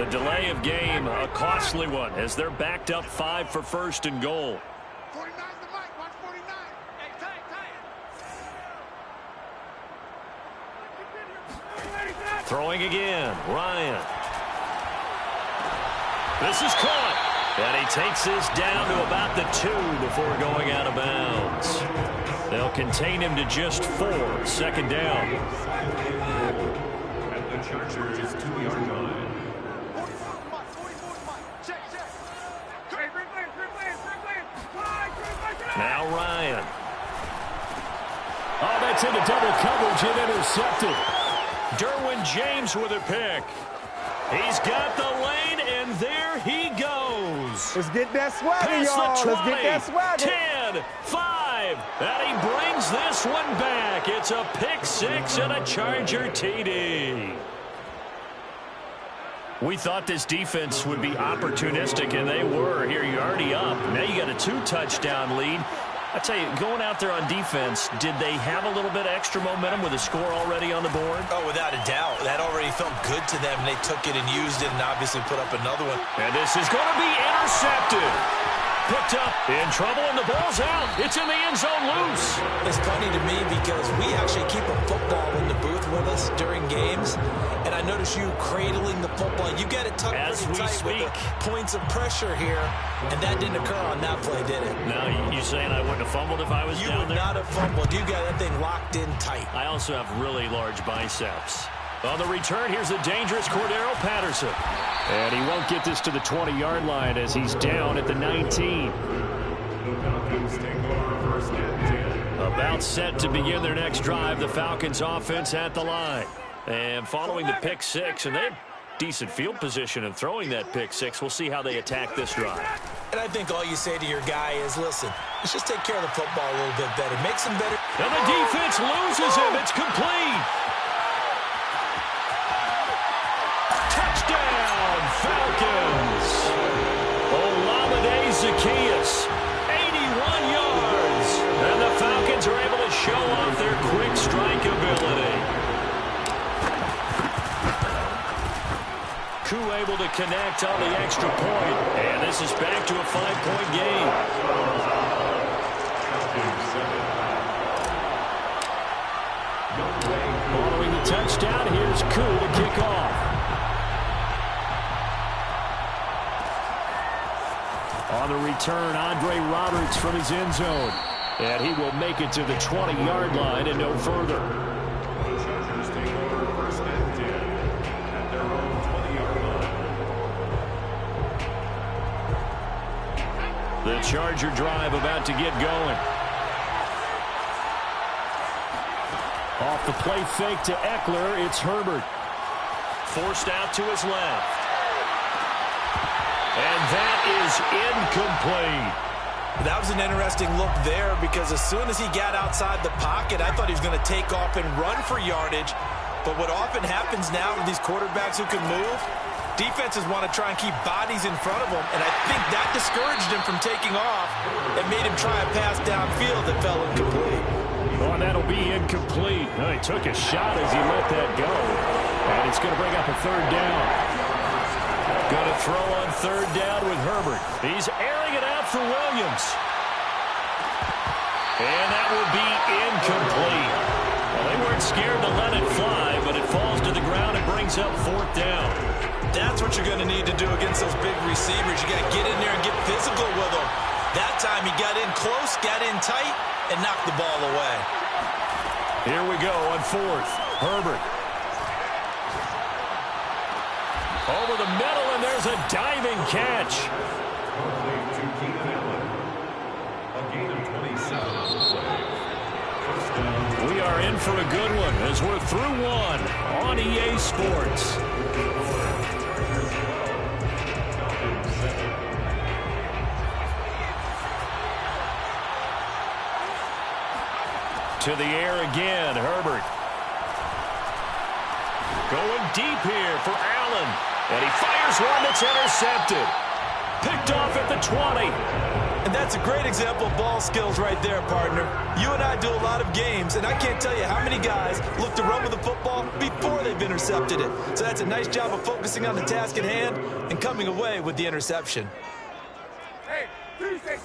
The delay of game, a costly one, as they're backed up 5 for first and goal. 49's the mic. Watch 49. Hey, tie it. Throwing again, Ryan. This is caught. And he takes this down to about the 2 before going out of bounds. They'll contain him to just 4, second down. At the Chargers' 2-yard line. Now Ryan. Oh, that's into double coverage and intercepted. Derwin James with a pick. He's got the lane, and there he goes. Let's get that swagger, y'all. Let's get that swagger. 10, 5, and he brings this one back. It's a pick 6 and a Charger TD. We thought this defense would be opportunistic, and they were. Here you're already up. Now you got a 2-touchdown lead. I tell you, going out there on defense, did they have a little bit of extra momentum with a score already on the board? Oh, without a doubt. That already felt good to them. They took it and used it and obviously put up another one. And this is going to be intercepted. Picked up, in trouble, and the ball's out. It's in the end zone loose. It's funny to me because we actually keep a football in the booth with us during games, and I notice you cradling the football. You get it tucked as pretty we tight speak. With the points of pressure here, and that didn't occur on that play, did it? No, you saying I wouldn't have fumbled if I was you down there? You would not have fumbled. You got that thing locked in tight. I also have really large biceps. On the return, here's a dangerous Cordero Patterson. And he won't get this to the 20-yard line as he's down at the 19. About set to begin their next drive, the Falcons offense at the line. And following the pick 6, and they have decent field position and throwing that pick 6. We'll see how they attack this drive. And I think all you say to your guy is, listen, let's just take care of the football a little bit better. Makes him better. And the defense loses him. It's complete. Touchdown, Falcons. Olamide Zaccheaus, 81 yards. And the Falcons are able to show off their quick strike ability. Koo able to connect on the extra point. And this is back to a 5-point game. Following the touchdown, here's Koo to kick off. On the return, Andre Roberts from his end zone. And he will make it to the 20-yard line and no further. The Chargers take over first and 10 at their own 20-yard line. The Charger drive about to get going. Off the play fake to Eckler, it's Herbert. Forced out to his left. And that is incomplete. That was an interesting look there because as soon as he got outside the pocket, I thought he was going to take off and run for yardage. But what often happens now with these quarterbacks who can move, defenses want to try and keep bodies in front of them, and I think that discouraged him from taking off and made him try a pass downfield that fell incomplete. Oh, and that'll be incomplete. Oh, he took a shot as he let that go. And it's going to bring up a third down. Going to throw on third down with Herbert. He's airing it out for Williams. And that will be incomplete. Well, they weren't scared to let it fly, but it falls to the ground and brings up fourth down. That's what you're going to need to do against those big receivers. You got to get in there and get physical with them. That time he got in close, got in tight, and knocked the ball away. Here we go on fourth. Herbert. Over the middle, and there's a diving catch. We are in for a good one as we're through one on EA Sports. To the air again, Herbert. Going deep here for Allen. And he fires one that's intercepted. Picked off at the 20. And that's a great example of ball skills right there, partner. You and I do a lot of games, and I can't tell you how many guys look to run with the football before they've intercepted it. So that's a nice job of focusing on the task at hand and coming away with the interception. Hey, Tuesday.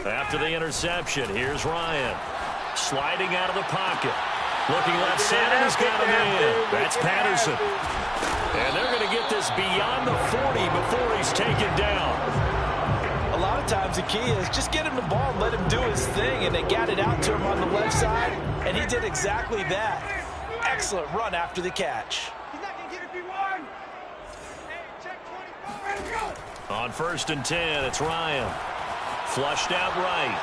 After the interception, here's Ryan. Sliding out of the pocket. Looking left side, and he's got him in. That's Patterson. And they're going to get this beyond the 40 before he's taken down. A lot of times the key is just get him the ball and let him do his thing, and they got it out to him on the left side, and he did exactly that. Excellent run after the catch. He's not going to give it B1. Hey, check 24. Let's go. On 1st and 10, it's Ryan. Flushed out right.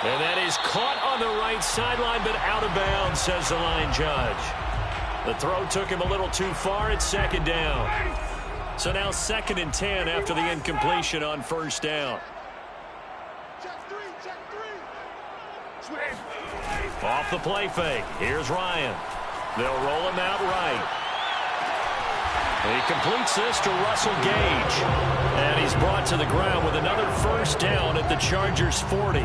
And that is caught on the right sideline, but out of bounds, says the line judge. The throw took him a little too far. It's 2nd down. So now 2nd and 10 after the incompletion on 1st down. Check three. Switch. Off the play fake. Here's Ryan. They'll roll him out right. He completes this to Russell Gage. And he's brought to the ground with another 1st down at the Chargers' 40.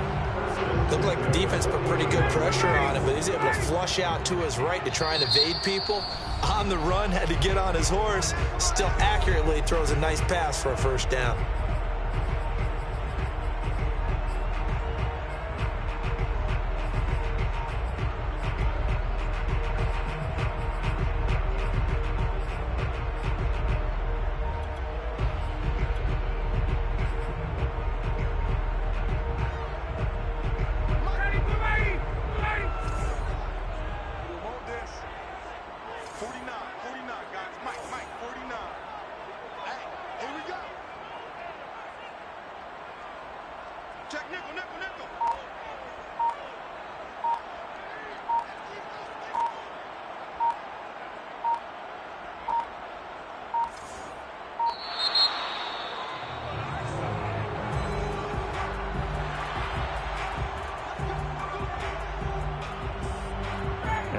Looked like the defense put pretty good pressure on him, but he's able to flush out to his right to try and evade people. On the run, had to get on his horse. Still accurately throws a nice pass for a 1st down.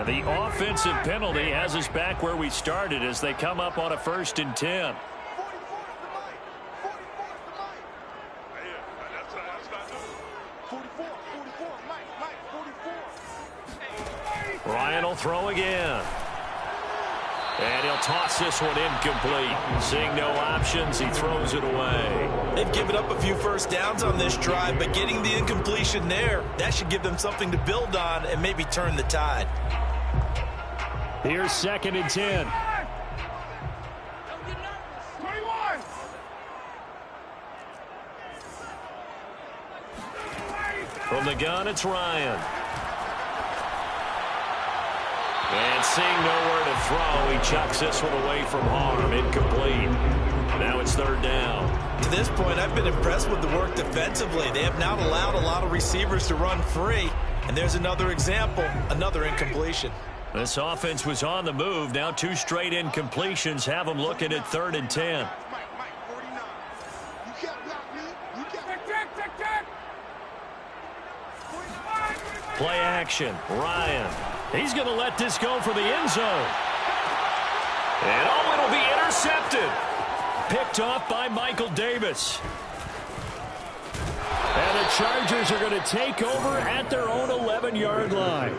The offensive penalty has us back where we started as they come up on a 1st and 10. Ryan will throw again. And he'll toss this one incomplete. Seeing no options, he throws it away. They've given up a few 1st downs on this drive, but getting the incompletion there, that should give them something to build on and maybe turn the tide. Here's 2nd and 10. 21. From the gun, it's Ryan. And seeing nowhere to throw, he chucks this one away from harm. Incomplete. Now it's 3rd down. To this point, I've been impressed with the work defensively. They have not allowed a lot of receivers to run free. And there's another example, another incompletion. This offense was on the move. Now 2 straight incompletions have them looking at 3rd and 10. Play action. Ryan. He's going to let this go for the end zone. And it'll be intercepted. Picked off by Michael Davis. And the Chargers are going to take over at their own 11-yard line.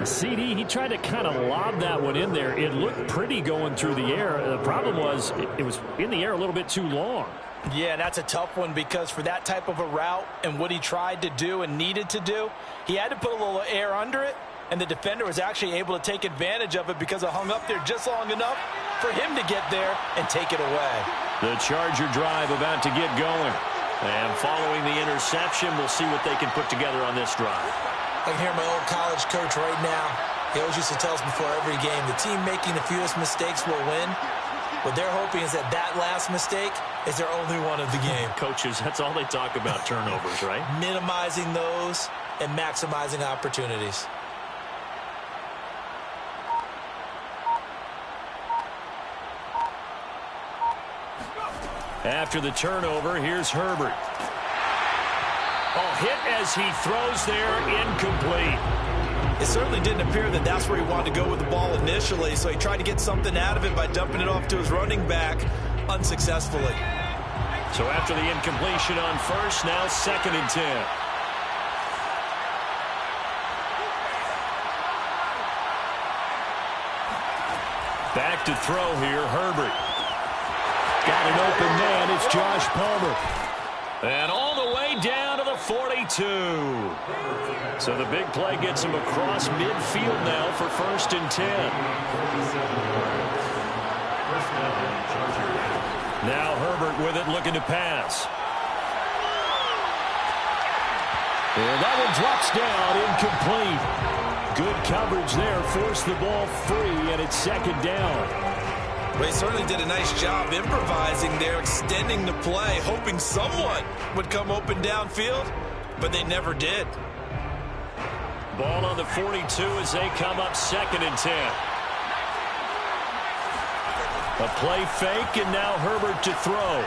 CD, he tried to kind of lob that one in there. It looked pretty going through the air. The problem was it was in the air a little bit too long. Yeah, that's a tough one because for that type of a route and what he tried to do and needed to do, he had to put a little air under it, and the defender was actually able to take advantage of it because it hung up there just long enough for him to get there and take it away. The Charger drive about to get going. And following the interception, we'll see what they can put together on this drive. I can hear my old college coach right now. He always used to tell us before every game, the team making the fewest mistakes will win. What they're hoping is that last mistake is their only one of the game. Coaches, that's all they talk about, turnovers, right? Minimizing those and maximizing opportunities. After the turnover, here's Herbert. Oh, hit as he throws there, incomplete. It certainly didn't appear that that's where he wanted to go with the ball initially, so he tried to get something out of it by dumping it off to his running back unsuccessfully. So after the incompletion on first, now 2nd and 10. Back to throw here, Herbert. Got an open man, it's Josh Palmer. And all the way down to the 42. So the big play gets him across midfield now for 1st and 10. Now Herbert with it, looking to pass. And that one drops down, incomplete. Good coverage there, forced the ball free, and it's 2nd down. Well, he certainly did a nice job improvising there, extending the play, hoping someone would come open downfield, but they never did. Ball on the 42 as they come up 2nd and 10. A play fake, and now Herbert to throw.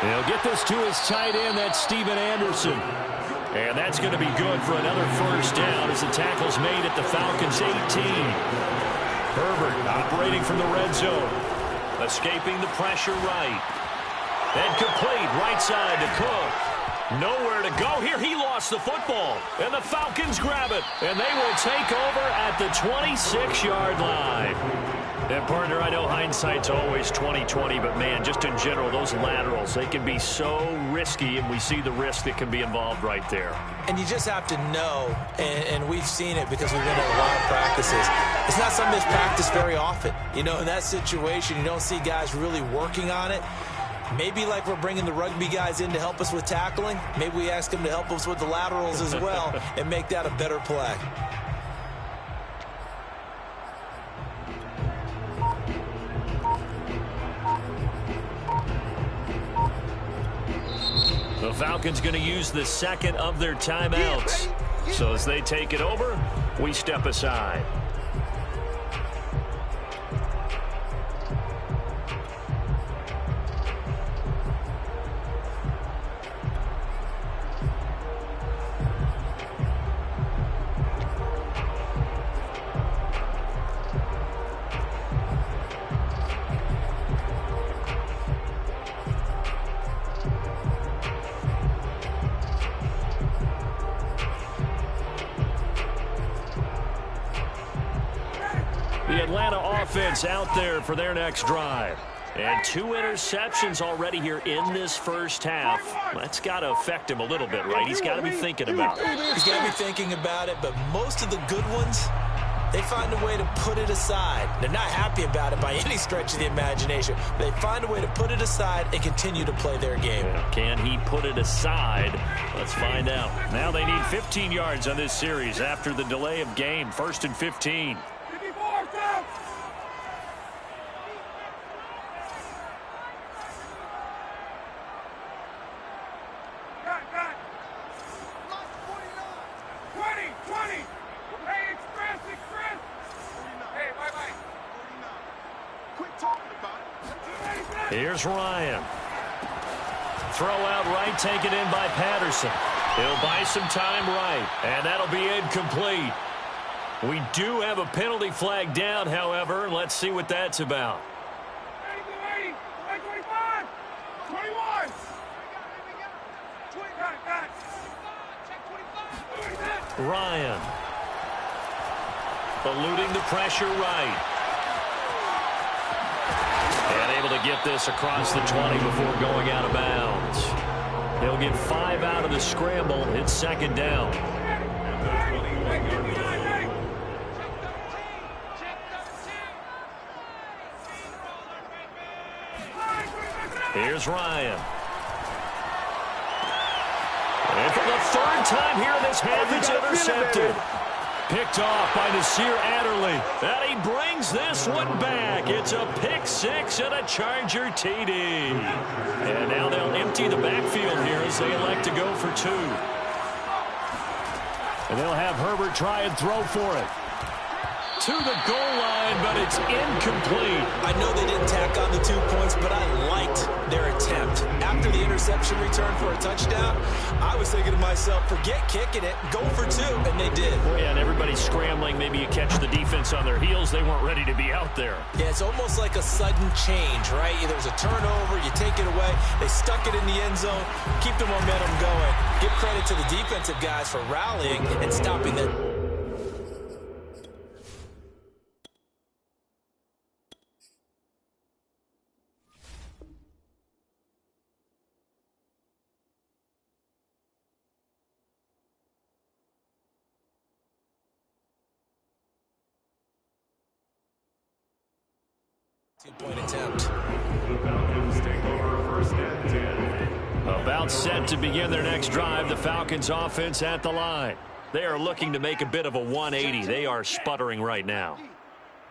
He'll get this to his tight end, that's Steven Anderson. And that's going to be good for another 1st down as the tackle's made at the Falcons' 18. Herbert operating from the red zone. Escaping the pressure right. And complete right side to Cook. Nowhere to go here. He lost the football. And the Falcons grab it. And they will take over at the 26-yard line. And, partner, I know hindsight's always 20/20, but, man, just in general, those laterals, they can be so risky, and we see the risk that can be involved right there. And you just have to know, and we've seen it because we've been at a lot of practices. It's not something that's practiced very often. You know, in that situation, you don't see guys really working on it. Maybe like we're bringing the rugby guys in to help us with tackling, maybe we ask them to help us with the laterals as well and make that a better play. The Falcons going to use the 2nd of their timeouts. So as they take it over, we step aside. The Atlanta offense out there for their next drive. And 2 interceptions already here in this 1st half. That's got to affect him a little bit, right? He's got to be thinking about it. He's got to be thinking about it, but most of the good ones, they find a way to put it aside. They're not happy about it by any stretch of the imagination. They find a way to put it aside and continue to play their game. Yeah, can he put it aside? Let's find out. Now they need 15 yards on this series after the delay of game. 1st and 15. Here's Ryan. Throw out right, taken in by Patterson. He'll buy some time right, and that'll be incomplete. We do have a penalty flag down, however. Let's see what that's about. 25, 21. Ryan. Eluding the pressure right. And able to get this across the 20 before going out of bounds. He'll get 5 out of the scramble. It's 2nd down. Here's Ryan. And for the 3rd time here in this half, it's intercepted. Picked off by Nasir Adderley. And he brings this one back. It's a pick 6 and a Charger TD. And now they'll empty the backfield here as they elect to go for 2. And they'll have Herbert try and throw for it. To the goal line, but it's incomplete. I know they didn't tack on the 2 points, but I liked their attempt. After the interception, interception return for a touchdown, I was thinking to myself, forget kicking it, go for 2, and they did. Oh, yeah, and everybody's scrambling. Maybe you catch the defense on their heels. They weren't ready to be out there. Yeah, it's almost like a sudden change, right? There's a turnover, you take it away, they stuck it in the end zone, keep the momentum going. Give credit to the defensive guys for rallying and stopping them. Two-point attempt. The Falcons take over first and 10. About set to begin their next drive. The Falcons offense at the line. They are looking to make a bit of a 180. They are sputtering right now.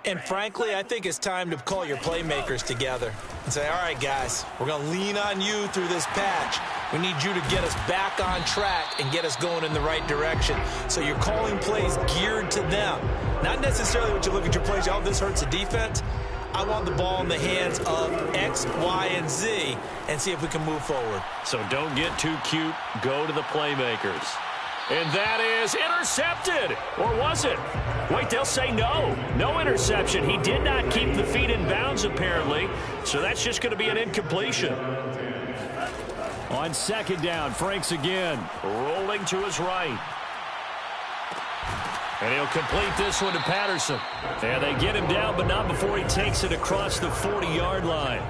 And frankly, I think it's time to call your playmakers together and say, all right, guys, we're going to lean on you through this patch. We need you to get us back on track and get us going in the right direction. So you're calling plays geared to them. Not necessarily what you look at your plays, oh, this hurts the defense. I want the ball in the hands of X, Y, and Z and see if we can move forward. So don't get too cute. Go to the playmakers. And that is intercepted. Or was it? Wait, they'll say no. No interception. He did not keep the feet in bounds, apparently. So that's just going to be an incompletion. On second down, Franks again. Rolling to his right. And he'll complete this one to Patterson. And they get him down, but not before he takes it across the 40-yard line.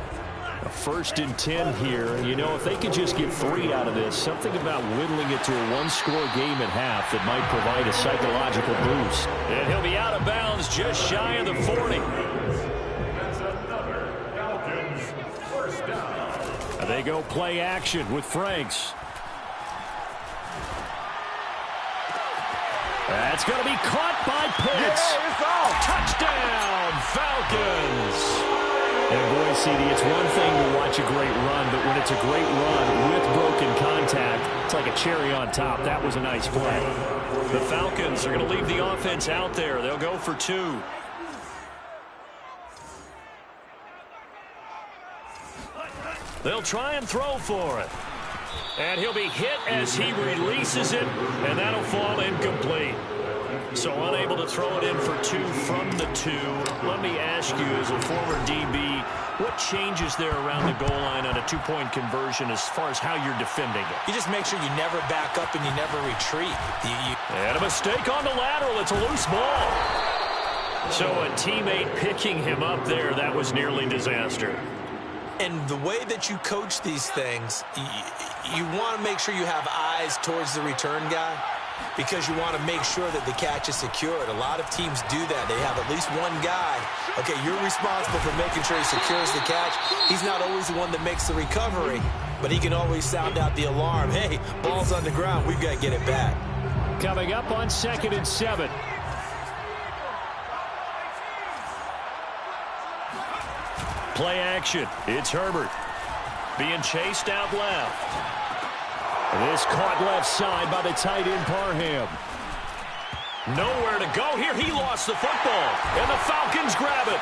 A 1st and 10 here. You know, if they could just get 3 out of this, something about whittling it to a one-score game at half that might provide a psychological boost. And he'll be out of bounds just shy of the 40. That's another Falcons first down. And they go play action with Franks. That's going to be caught by Pitts. Yeah, it's off. Touchdown, Falcons. And boy, CD, it's one thing to watch a great run, but when it's a great run with broken contact, it's like a cherry on top. That was a nice play. The Falcons are going to leave the offense out there. They'll go for 2. They'll try and throw for it. And he'll be hit as he releases it, and that'll fall incomplete. So unable to throw it in for 2 from the 2. Let me ask you, as a former DB, what changes there around the goal line on a 2-point conversion as far as how you're defending it? You just make sure you never back up and you never retreat. And a mistake on the lateral. It's a loose ball. So a teammate picking him up there, that was nearly disaster. And the way that you coach these things, you want to make sure you have eyes towards the return guy because you want to make sure that the catch is secured. A lot of teams do that. They have at least one guy. Okay, you're responsible for making sure he secures the catch. He's not always the one that makes the recovery, but he can always sound out the alarm. Hey, ball's on the ground. We've got to get it back. Coming up on 2nd and 7. Play action. It's Herbert. Being chased out left. This caught left side by the tight end Parham. Nowhere to go here. He lost the football. And the Falcons grab it.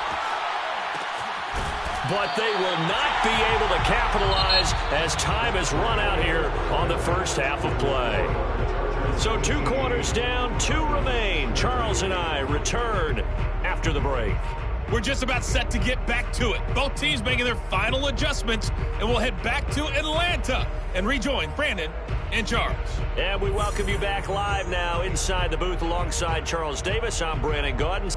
But they will not be able to capitalize as time has run out here on the first half of play. So 2 quarters down, 2 remain. Charles and I return after the break. We're just about set to get back to it. Both teams making their final adjustments, and we'll head back to Atlanta and rejoin Brandon and Charles. And we welcome you back live now inside the booth alongside Charles Davis. I'm Brandon Gaudens.